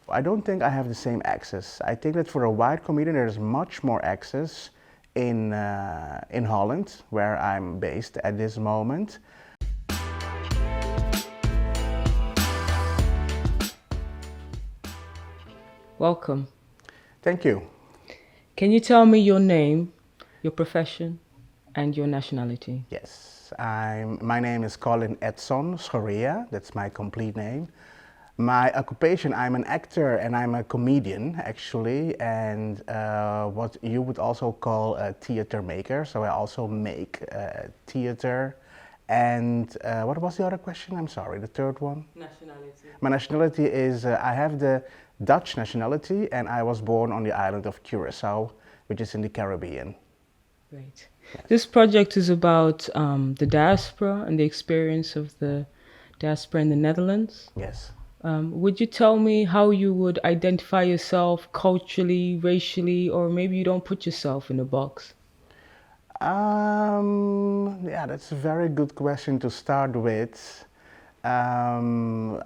I don't think I have the same access. I think that for a white comedian, there's much more access in Holland, where I'm based at this moment. Welcome. Thank you. Can you tell me your name, your profession, and your nationality? Yes, my name is Collin Edson. That's my complete name. My occupation, I'm an actor and I'm a comedian actually, and what you would also call a theater maker. So I also make theater. And what was the other question? I'm sorry, the third one? Nationality. My nationality is, I have the Dutch nationality and I was born on the island of Curacao, which is in the Caribbean. Great. This project is about the diaspora and the experience of the diaspora in the Netherlands. Yes. Would you tell me how you would identify yourself culturally, racially, or maybe you don't put yourself in a box? Yeah, that's a very good question to start with. Um,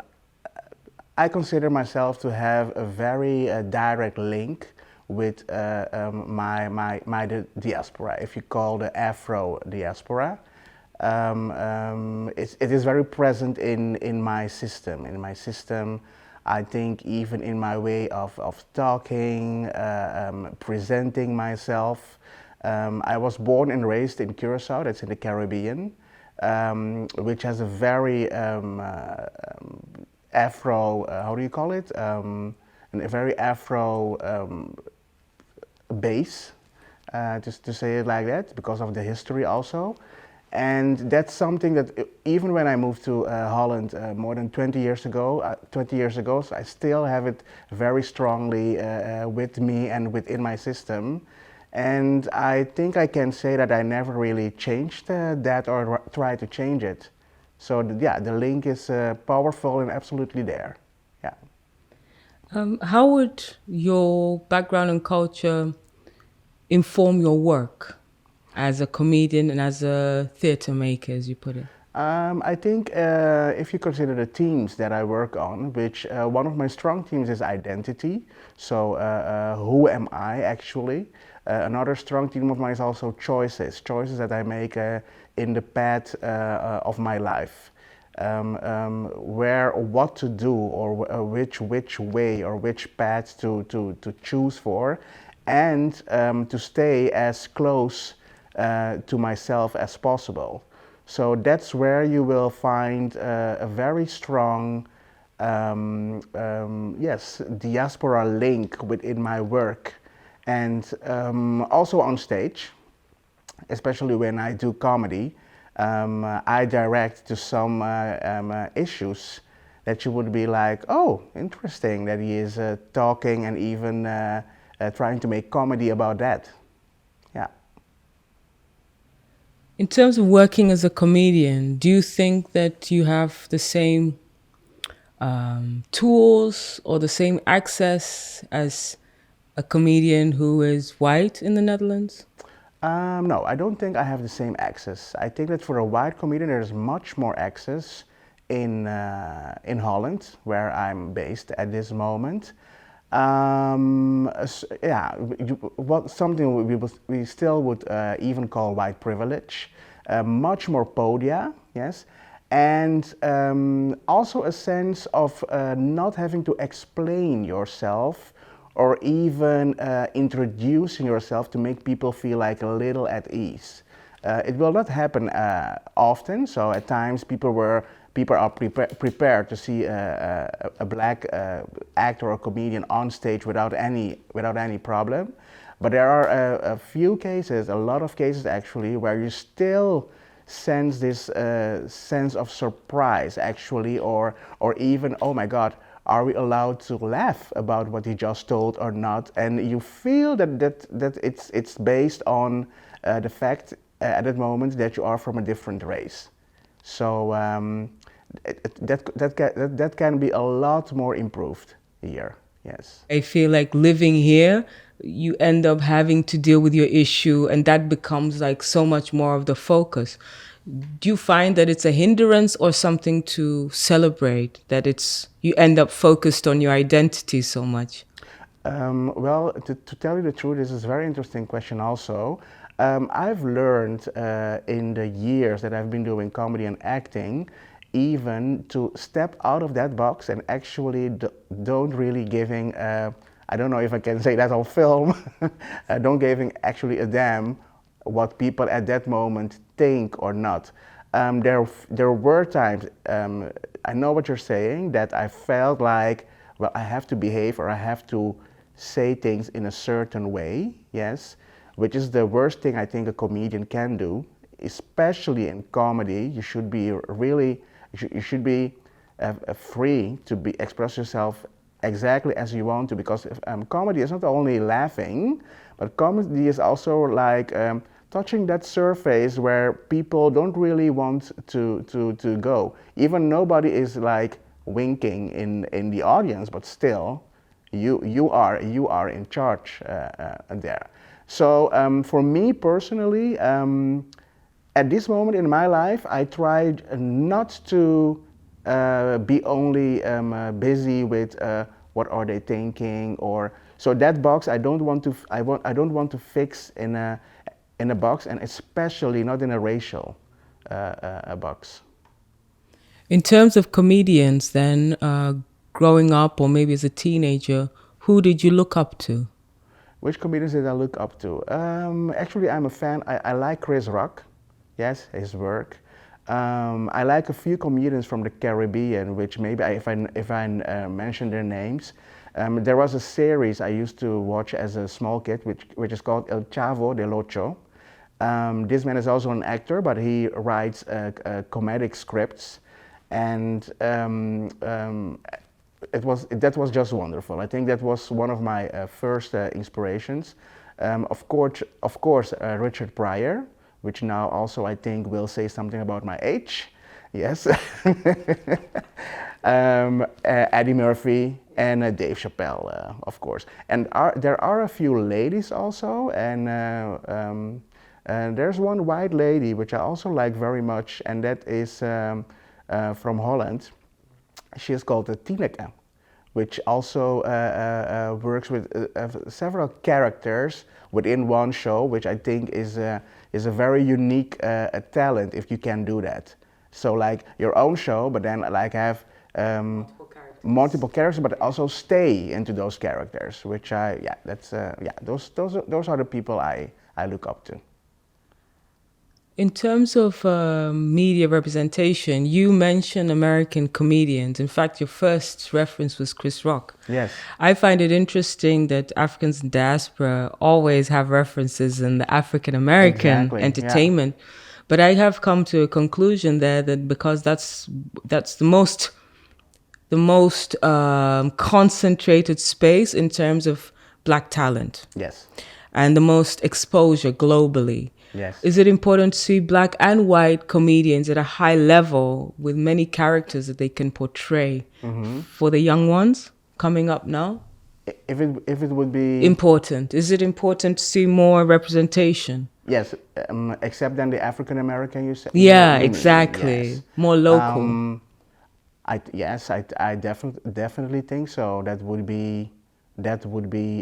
I consider myself to have a very direct link with my diaspora, if you call the Afro diaspora. It is very present in my system. In my system, I think even in my way of talking, presenting myself. I was born and raised in Curacao, that's in the Caribbean, which has a very Afro, how do you call it? A very Afro base, just to say it like that, because of the history also. And that's something that even when I moved to Holland more than 20 years ago, so I still have it very strongly with me and within my system. And I think I can say that I never really changed that or tried to change it. So yeah, the link is powerful and absolutely there. Yeah. How would your background and culture inform your work as a comedian and as a theater maker, as you put it? I think if you consider the themes that I work on, which one of my strong themes is identity. So who am I actually? Another strong theme of mine is also choices that I make in the path of my life. Where what to do or which way or which path to choose for, and to stay as close to myself as possible. So that's where you will find a very strong, yes, diaspora link within my work, and also on stage, especially when I do comedy. I direct to some issues that you would be like, oh, interesting that he is talking and even trying to make comedy about that. Yeah. In terms of working as a comedian, do you think that you have the same tools or the same access as a comedian who is white in the Netherlands? No, I don't think I have the same access. I think that for a white comedian, there's much more access in Holland, where I'm based at this moment. Yeah, what something we still would even call white privilege. Much more podia, yes, and also a sense of not having to explain yourself or even introducing yourself to make people feel like a little at ease. It will not happen often, so at times people are prepared to see a black actor or comedian on stage without any problem. But there are a few cases, a lot of cases actually, where you still sense this sense of surprise actually, or even, oh my God, are we allowed to laugh about what he just told or not? And you feel that it's based on the fact at that moment that you are from a different race. So that can be a lot more improved here. Yes. I feel like living here, you end up having to deal with your issue, and that becomes like so much more of the focus. do you find that it's a hindrance or something to celebrate, that it's you end up focused on your identity so much? Well, to tell you the truth, this is a very interesting question also. I've learned in the years that I've been doing comedy and acting, even to step out of that box and actually don't really giving, I don't know if I can say that on film, don't giving actually a damn what people at that moment think or not. There were times, I know what you're saying, that I felt like, well, I have to behave or I have to say things in a certain way, yes, which is the worst thing I think a comedian can do, especially in comedy. You should be really, you should be free to be express yourself exactly as you want to, because comedy is not only laughing, but comedy is also like touching that surface where people don't really want to go. Even nobody is like winking in the audience, but still you are in charge there. So for me personally, at this moment in my life, I tried not to be only busy with what are they thinking, or so that box I don't want to I don't want to fix in a box, and especially not in a racial box. In terms of comedians, then, growing up or maybe as a teenager, who did you look up to? Which comedians did I look up to? Actually, I'm a fan. I like Chris Rock. Yes, his work. I like a few comedians from the Caribbean, which maybe if I mention their names. There was a series I used to watch as a small kid, which is called El Chavo del Ocho. This man is also an actor, but he writes comedic scripts, and that was just wonderful. I think that was one of my first inspirations. Of course, Richard Pryor, which now also I think will say something about my age. Yes. Eddie Murphy and Dave Chappelle, of course. And there are a few ladies also, and there's one white lady which I also like very much, and that is from Holland. She is called Tineke, which also works with several characters within one show, which I think is a very unique talent if you can do that. So like your own show, but then like have multiple characters, but also stay into those characters, which those are the people I look up to. In terms of media representation, you mentioned American comedians. In fact, your first reference was Chris Rock. Yes. I find it interesting that Africans in diaspora always have references in the African American Exactly, yeah. entertainment. But I have come to a conclusion there that because that's the most concentrated space in terms of Black talent. Yes. And the most exposure globally. Yes. Is it important to see Black and white comedians at a high level with many characters that they can portray for the young ones coming up now? If it would be Important. Is it important to see more representation? Yes, except than the African American, you said. Yeah, you mean, exactly. yes. More local. I definitely think so. That would be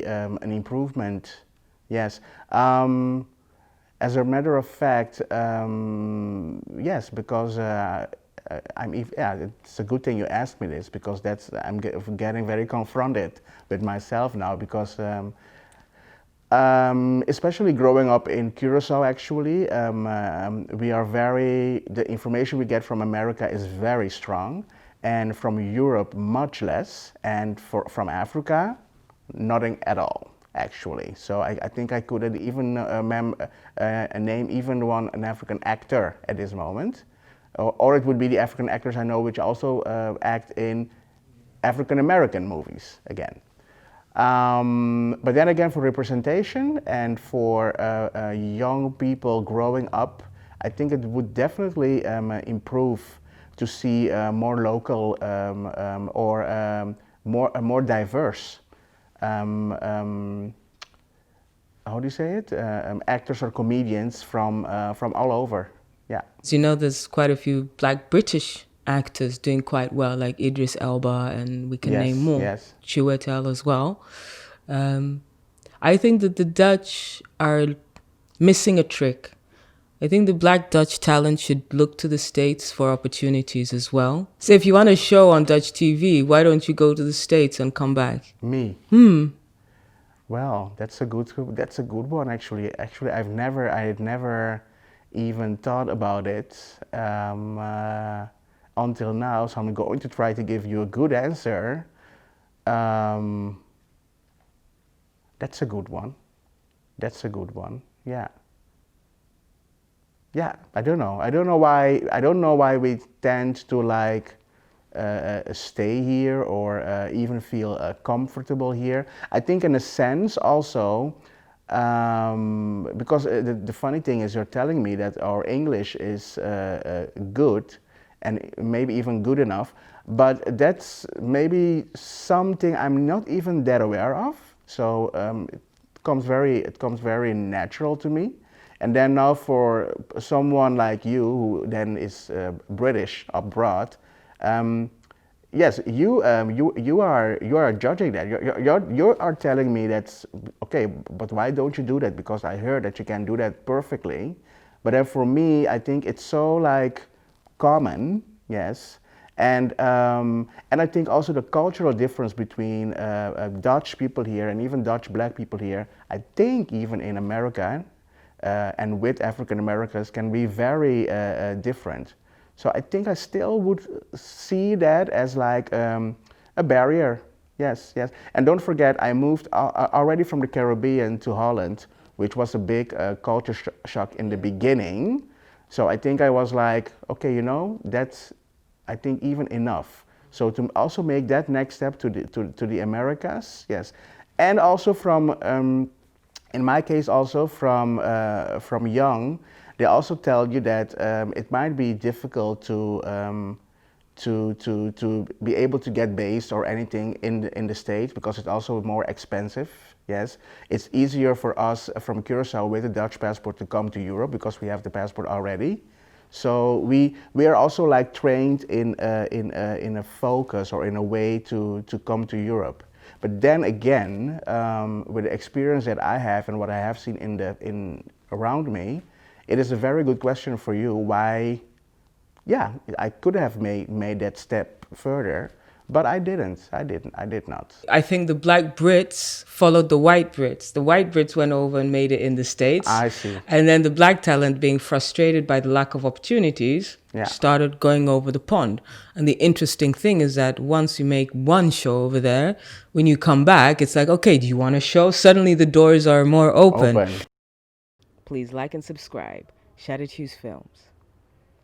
an improvement. Yes. As a matter of fact, yes, because it's a good thing you asked me this, because I'm getting very confronted with myself now, because especially growing up in Curacao, actually, the information we get from America is very strong, and from Europe much less, and from Africa, nothing at all, actually. So I think I couldn't even name even an African actor at this moment, or it would be the African actors I know which also act in African American movies again. But then again, for representation and for young people growing up, I think it would definitely improve to see more local or more diverse, how do you say it? Actors or comedians from all over. Yeah. So, you know, there's quite a few black British actors doing quite well, like Idris Elba, and we can name Yes, more. yes. Chiwetel as well. I think that the Dutch are missing a trick. I think the black Dutch talent should look to the States for opportunities as well. So if you want a show on Dutch TV, why don't you go to the States and come back? Me. Well, that's a good one actually. Actually, I had never even thought about it until now. So I'm going to try to give you a good answer. Um, that's a good one. That's a good one. Yeah. Yeah. I don't know. I don't know why. I don't know why we tend to like stay here or even feel comfortable here. I think, in a sense, also, because the funny thing is, you're telling me that our English is good and maybe even good enough, but that's maybe something I'm not even that aware of. So it comes very natural to me. And then now for someone like you who then is British abroad, yes, you are judging that. You are telling me that's okay, but why don't you do that? Because I heard that you can do that perfectly. But then for me, I think it's so like common, yes. And I think also the cultural difference between Dutch people here and even Dutch black people here, I think even in America and with African Americans can be very different. So I think I still would see that as like a barrier. Yes, yes. And don't forget, I moved already from the Caribbean to Holland, which was a big culture shock in the beginning. So I think I was like, okay, that's, I think, even enough. So to also make that next step to the Americas, yes. And also in my case, also from young, they also tell you that it might be difficult to be able to get based or anything in the States because it's also more expensive. Yes, it's easier for us from Curacao with a Dutch passport to come to Europe because we have the passport already. So we are also like trained in a focus or in a way to come to Europe. But then again, with the experience that I have and what I have seen in around me, it is a very good question for you. Why? Yeah, I could have made that step further, but I didn't. I did not. I think the black Brits followed the white Brits. The white Brits went over and made it in the States. I see. And then the black talent, being frustrated by the lack of opportunities, Yeah. started going over the pond. And the interesting thing is that once you make one show over there, when you come back, it's like, okay, do you want a show? Suddenly the doors are more open. Please like and subscribe. Shout at Hues Films.